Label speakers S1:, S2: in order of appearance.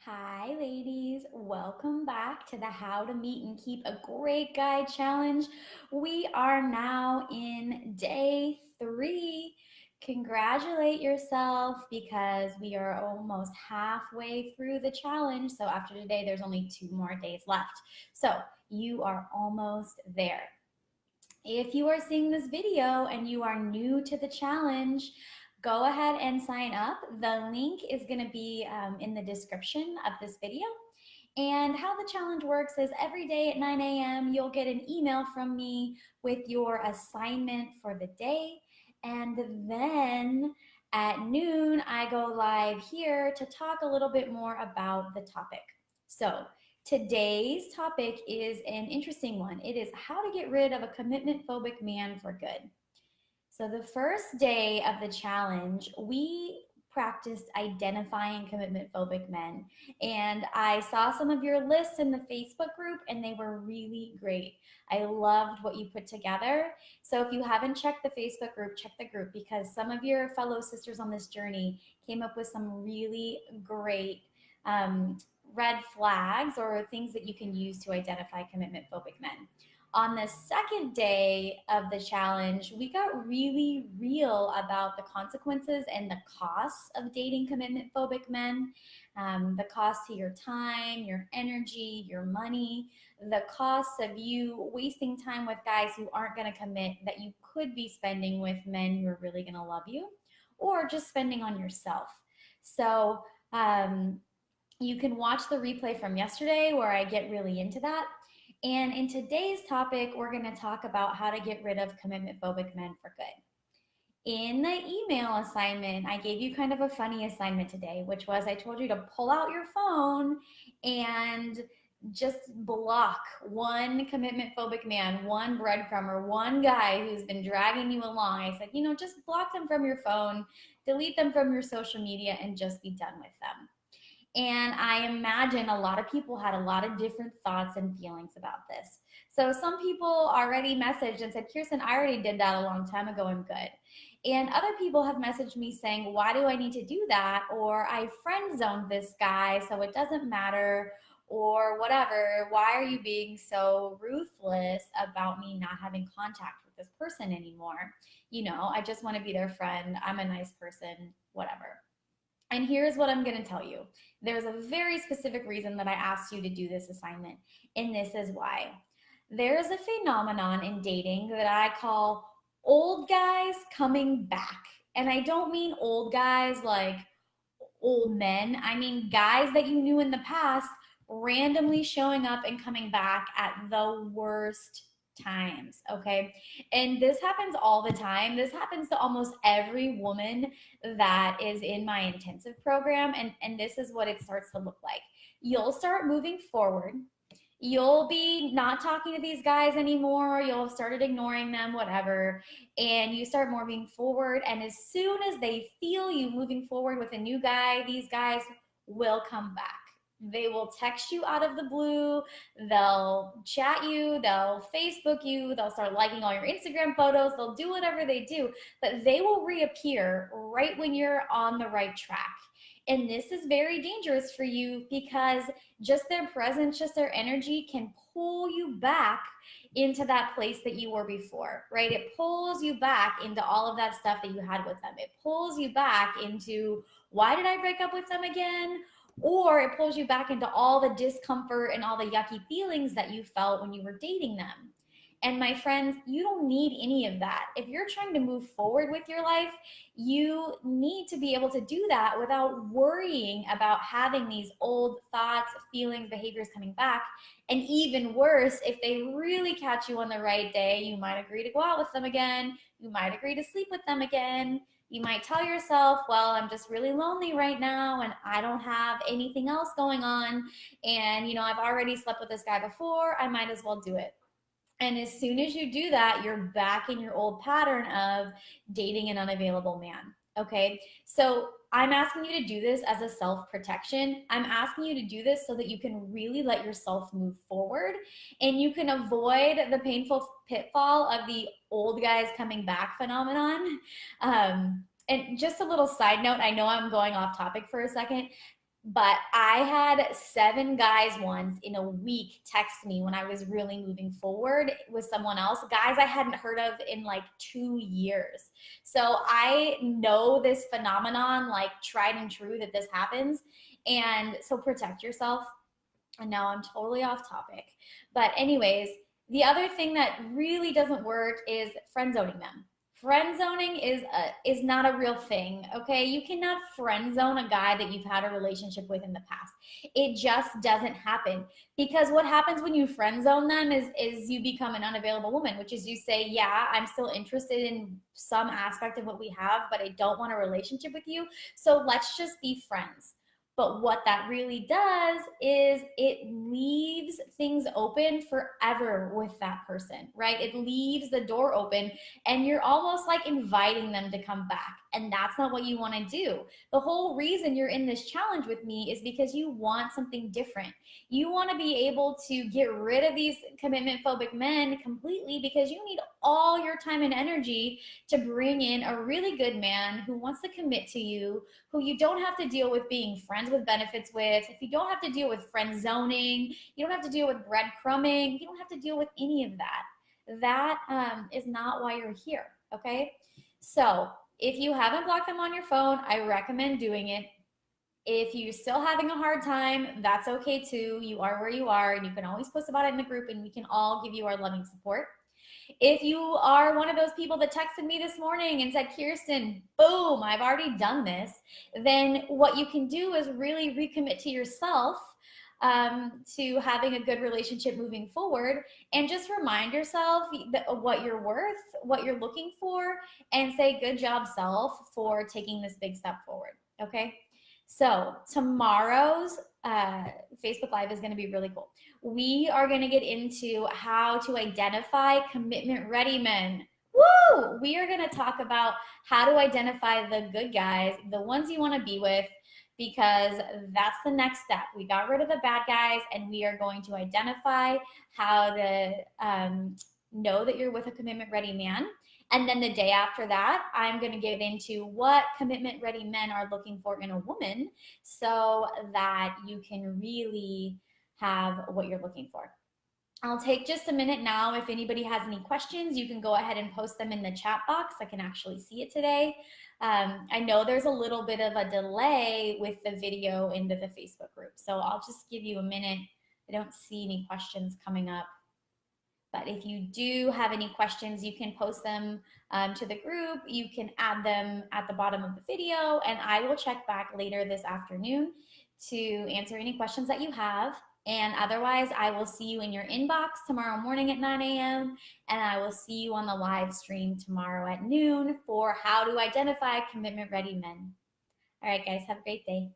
S1: Hi, ladies. Welcome back to the How to Meet and Keep a Great Guy Challenge. We are now in day 3. Congratulate yourself because we are almost halfway through the challenge. So, after today, there's only 2 more days left. So, you are almost there. If you are seeing this video and you are new to the challenge, go ahead and sign up. The link is going to be in the description of this video. And how the challenge works is every day at 9 a.m., you'll get an email from me with your assignment for the day. And then at noon, I go live here to talk a little bit more about the topic. So, today's topic is an interesting one. It is how to get rid of a commitment phobic man for good. So, the first day of the challenge, we practiced identifying commitment phobic men. And I saw some of your lists in the Facebook group, and they were really great. I loved what you put together. So, if you haven't checked the Facebook group, check the group because some of your fellow sisters on this journey came up with some really great um, red flags or things that you can use to identify commitment phobic men. On the second day of the challenge, we got really real about the consequences and the costs of dating commitment phobic men, the cost to your time, your energy, your money, the costs of you wasting time with guys who aren't going to commit that you could be spending with men who are really going to love you, or just spending on yourself. So, you can watch the replay from yesterday where I get really into that. And in today's topic, we're going to talk about how to get rid of commitment phobic men for good. In the email assignment, I gave you kind of a funny assignment today, which was I told you to pull out your phone and just block one commitment phobic man, one breadcrumb, or one guy who's been dragging you along. I said, just block them from your phone, delete them from your social media, and just be done with them. And I imagine a lot of people had a lot of different thoughts and feelings about this. So some people already messaged and said, Kirsten, I already did that a long time ago. I'm good. And other people have messaged me saying, why do I need to do that? Or I friend zoned this guy, so it doesn't matter. Or whatever. Why are you being so ruthless about me not having contact with this person anymore? I just want to be their friend. I'm a nice person, whatever. And here's what I'm going to tell you. There's a very specific reason that I asked you to do this assignment, and this is why. There's a phenomenon in dating that I call old guys coming back. And I don't mean old guys like old men. I mean guys that you knew in the past randomly showing up and coming back at the worst times, okay? And this happens all the time. This happens to almost every woman that is in my intensive program. And this is what it starts to look like. You'll start moving forward. You'll be not talking to these guys anymore. You'll have started ignoring them, whatever. And you start moving forward. And as soon as they feel you moving forward with a new guy, these guys will come back. They will text you out of the blue. They'll chat you. They'll Facebook you. They'll start liking all your Instagram photos. They'll do whatever they do. But they will reappear right when you're on the right track. And this is very dangerous for you because just their presence, just their energy can pull you back into that place that you were before, right? It pulls you back into all of that stuff that you had with them. It pulls you back into, why did I break up with them again? Or it pulls you back into all the discomfort and all the yucky feelings that you felt when you were dating them. And my friends, you don't need any of that. If you're trying to move forward with your life, you need to be able to do that without worrying about having these old thoughts, feelings, behaviors coming back. And even worse, if they really catch you on the right day, you might agree to go out with them again. You might agree to sleep with them again. You might tell yourself, well, I'm just really lonely right now and I don't have anything else going on. And, I've already slept with this guy before. I might as well do it. And as soon as you do that, you're back in your old pattern of dating an unavailable man. Okay. So I'm asking you to do this as a self-protection. I'm asking you to do this so that you can really let yourself move forward and you can avoid the painful pitfall of the old guys coming back phenomenon. And just a little side note, I know I'm going off topic for a second. But I had 7 guys once in a week text me when I was really moving forward with someone else, guys I hadn't heard of in like 2 years. So I know this phenomenon, like tried and true, that this happens. And so protect yourself. And now I'm totally off topic. But, anyways, the other thing that really doesn't work is friend zoning them. Friend zoning is not a real thing, okay? You cannot friend zone a guy that you've had a relationship with in the past. It just doesn't happen, because what happens when you friend zone them is you become an unavailable woman, which is you say, "Yeah, I'm still interested in some aspect of what we have, but I don't want a relationship with you. So let's just be friends." But what that really does is it leaves things open forever with that person, right? It leaves the door open, and you're almost like inviting them to come back. And that's not what you want to do. The whole reason you're in this challenge with me is because you want something different. You want to be able to get rid of these commitment phobic men completely, because you need all your time and energy to bring in a really good man who wants to commit to you, who you don't have to deal with being friends with benefits with, if you don't have to deal with friend zoning, you don't have to deal with breadcrumbing, you don't have to deal with any of that. That is not why you're here, okay? So if you haven't blocked them on your phone, I recommend doing it. If you're still having a hard time, that's okay too. You are where you are, and you can always post about it in the group, and we can all give you our loving support. If you are one of those people that texted me this morning and said, "Kirsten, boom, I've already done this," then what you can do is really recommit to yourself, to having a good relationship moving forward, and just remind yourself what you're worth, what you're looking for, and say, "Good job, self, for taking this big step forward." Okay. So tomorrow's Facebook Live is going to be really cool. We are going to get into how to identify commitment ready men. Woo! We are going to talk about how to identify the good guys, the ones you want to be with, because that's the next step. We got rid of the bad guys, and we are going to identify how to know that you're with a commitment ready man. And then the day after that, I'm going to get into what commitment ready men are looking for in a woman, so that you can really have what you're looking for. I'll take just a minute now. If anybody has any questions, you can go ahead and post them in the chat box. I can actually see it today. I know there's a little bit of a delay with the video into the Facebook group, so I'll just give you a minute. I don't see any questions coming up. But if you do have any questions, you can post them to the group. You can add them at the bottom of the video, and I will check back later this afternoon to answer any questions that you have. And otherwise, I will see you in your inbox tomorrow morning at 9 a.m. And I will see you on the live stream tomorrow at noon for how to identify commitment ready men. All right, guys, have a great day.